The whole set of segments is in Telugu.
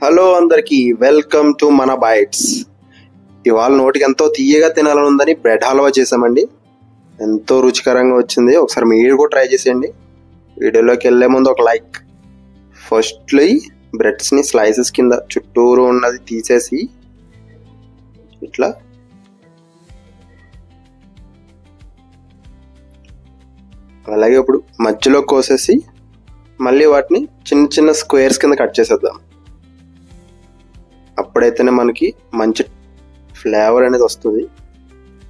హలో అందరికి వెల్కమ్ టు మన బైట్స్. ఇవాళ నోటికి ఎంతో తీయగా తినాలని ఉందని బ్రెడ్ హల్వా చేసామండి. ఎంతో రుచికరంగా వచ్చింది. ఒకసారి మీరు కూడా ట్రై చేసేయండి. వీడియోలోకి వెళ్ళే ముందు ఒక లైక్. ఫస్ట్లీ బ్రెడ్స్ని స్లైసెస్ కింద చుట్టూరు ఉన్నది తీసేసి ఇట్లా అలాగే ఇప్పుడు మధ్యలో కోసేసి మళ్ళీ వాటిని చిన్న చిన్న స్క్వేర్స్ కింద కట్ చేసేద్దాం. అప్పుడైతేనే మనకి మంచి ఫ్లేవర్ అనేది వస్తుంది,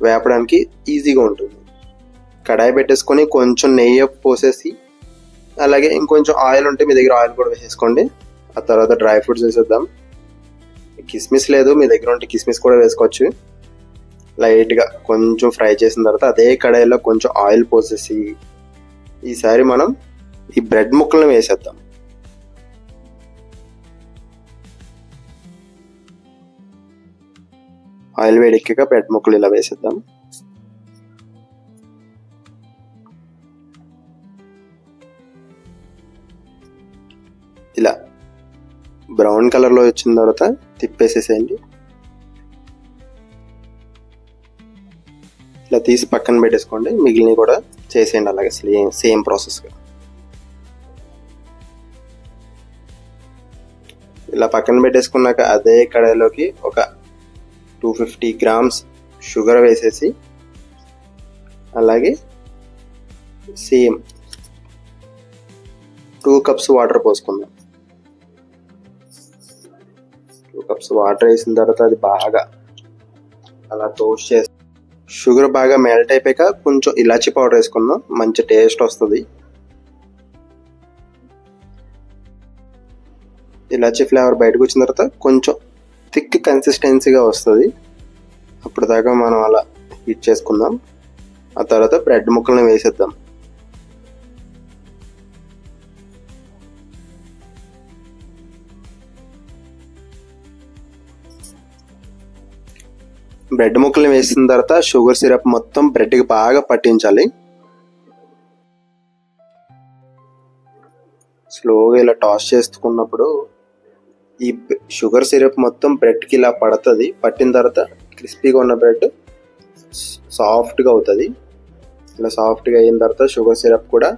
వేపడానికి ఈజీగా ఉంటుంది. కడాయి పెట్టేసుకొని కొంచెం నెయ్యి పోసేసి అలాగే ఇంకొంచెం ఆయిల్ ఉంటే మీ దగ్గర ఆయిల్ కూడా వేసేసుకోండి. ఆ తర్వాత డ్రై ఫ్రూట్స్ వేసేద్దాం. కిస్మిస్ లేదు మీ దగ్గర ఉంటే కిస్మిస్ కూడా వేసుకోవచ్చు. లైట్గా కొంచెం ఫ్రై చేసిన తర్వాత అదే కడాయిలో కొంచెం ఆయిల్ పోసేసి ఈసారి మనం ఈ బ్రెడ్ ముక్కలను వేసేద్దాం. ఆయిల్ వేడెక్కాక బ్రెడ్ ముక్కలు ఇలా వేసేద్దాం. ఇలా బ్రౌన్ కలర్లో వచ్చిన తర్వాత తిప్పేసేసేయండి. ఇలా తీసి పక్కన పెట్టేసుకోండి. మిగిలినవి కూడా చేసేయండి అలాగే సేమ్ ప్రాసెస్గా. ఇలా పక్కన పెట్టేసుకున్నాక అదే కడాయిలోకి ఒక 250 grams షుగర్ వేసేసి అలాగే సేమ్ 2 cups వాటర్ పోసుకుందాం. 2 cups వాటర్ వేసిన తర్వాత అది బాగా అలా టోస్ట్ చేసి షుగర్ బాగా మెల్ట్ అయిపోయాక కొంచెం ఇలాచీ పౌడర్ వేసుకుందాం. మంచి టేస్ట్ వస్తుంది. ఇలాచీ ఫ్లేవర్ బయటకు వచ్చిన తర్వాత కొంచెం థిక్ కన్సిస్టెన్సీగా వస్తుంది. అప్పుడు దాకా మనం అలా హీట్ చేసుకుందాం. ఆ తర్వాత బ్రెడ్ ముక్కలను వేసేద్దాం. బ్రెడ్ ముక్కలను వేసిన తర్వాత షుగర్ సిరప్ మొత్తం బ్రెడ్కి బాగా పట్టించాలి. స్లోగా ఇలా టాస్ చేసుకున్నప్పుడు ఈ షుగర్ సిరప్ మొత్తం బ్రెడ్కి ఇలా పడుతుంది. పట్టిన తర్వాత క్రిస్పీగా ఉన్న బ్రెడ్ సాఫ్ట్గా అవుతుంది. ఇలా సాఫ్ట్గా అయిన తర్వాత షుగర్ సిరప్ కూడా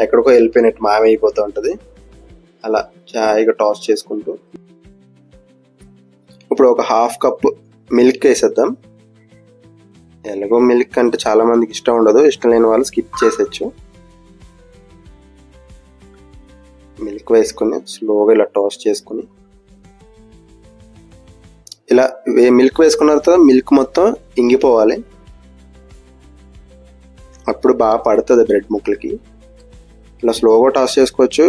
ఎక్కడికో వెళ్ళిపోయినట్టు మామైపోతూ ఉంటుంది. అలా చాయిగా టాస్ చేసుకుంటూ ఇప్పుడు ఒక 1/2 cup మిల్క్ వేసేద్దాం. ఎలాగో మిల్క్ అంటే చాలా మందికి ఇష్టం ఉండదు, ఇష్టం లేని వాళ్ళు స్కిప్ చేసేయచ్చు. మిల్క్ వేసుకొని స్లోగా ఇలా టాస్ చేసుకుని ఇలా మిల్క్ వేసుకున్న తర్వాత మిల్క్ మొత్తం ఇంగిపోవాలి. అప్పుడు బాగా పడుతుంది బ్రెడ్ ముక్కలకి. ఇలా స్లోగా టాస్ చేసుకోవచ్చు.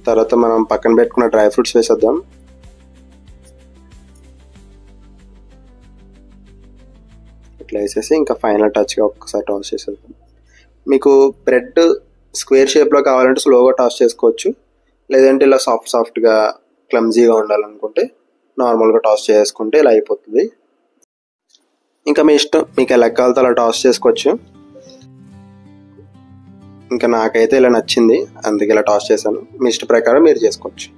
తర్వాత మనం పక్కన పెట్టుకున్న డ్రై ఫ్రూట్స్ వేసేద్దాం. ఇట్లా వేసేసి ఇంకా ఫైనల్ టచ్గా ఒక్కసారి టాస్ చేసేద్దాం. మీకు బ్రెడ్ స్క్వేర్ షేప్లో కావాలంటే స్లోగా టాస్ చేసుకోవచ్చు. లేదంటే ఇలా సాఫ్ట్గా క్లమ్జీగా ఉండాలనుకుంటే నార్మల్గా టాస్ చేసుకుంటే ఇలా అయిపోతుంది. ఇంకా మీ ఇష్టం, మీకు ఎలా కావాలితే అలా టాస్ చేసుకోవచ్చు. ఇంకా నాకైతే ఇలా నచ్చింది, అందుకే ఇలా టాస్ చేశాను. మీ ఇష్ట ప్రకారం మీరు చేసుకోవచ్చు.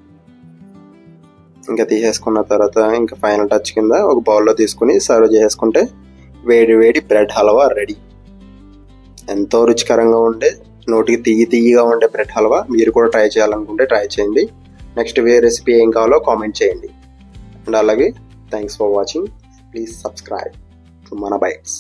ఇంకా తీసేసుకున్న తర్వాత ఇంకా ఫైనల్ టచ్ కింద ఒక బౌల్లో తీసుకుని సర్వ్ చేసుకుంటే వేడి వేడి బ్రెడ్ హల్వా రెడీ. ఎంతో రుచికరంగా ఉండే, నోటికి తీయగా ఉండే బ్రెడ్ హల్వా మీరు కూడా ట్రై చేయాలనుకుంటే ట్రై చేయండి. నెక్స్ట్ రెసిపీ ఏం కావాలో కామెంట్ చేయండి. అండ్ అలాగే thanks for watching. Please subscribe to మన బైట్స్.